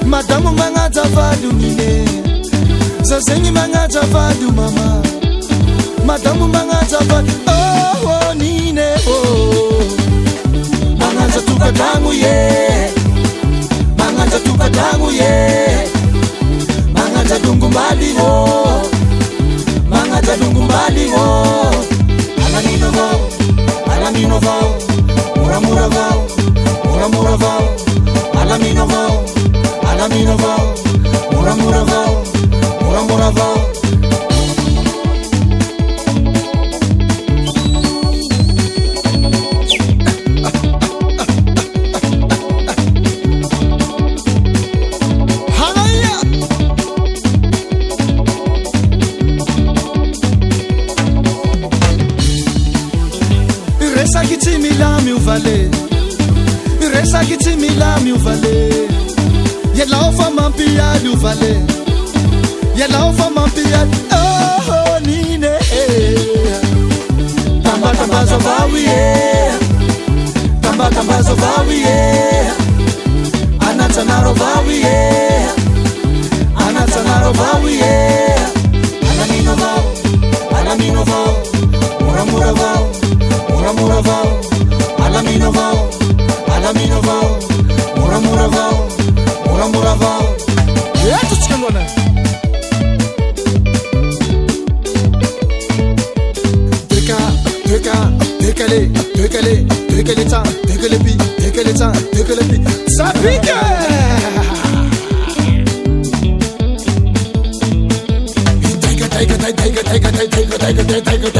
Madamu mangaza vadu nine Zazengi mangaza vadu mama Madamu mangaza vadu oh nine oh Mangaza tukatangu ye Mangaza tukatangu ye Mangaza dungu mbali ho Mangaza dungu mbali ho Alamino vao Alamino vao Muramura vao Muramura vao Alamino vao Alamino vao, muramura vao, muramura vao. Halaya. Resa kitimila mi uvale, resa kitimila mi uvale. Yellow for Mampia, you valley. Yellow for Mampia, oh, Nine. Tamba tamba so vawi, tamba tamba so vawi, anatanaro vawi, anatanaro vawi, alamino vao, alamino vao, muramura vao, muramura vao, alamino vao, alamino vao, muramura vao. Muramura vao, eto tsikangona. Dekale ta, dekale pi, dekale ta, dekale pi. Sapike. Take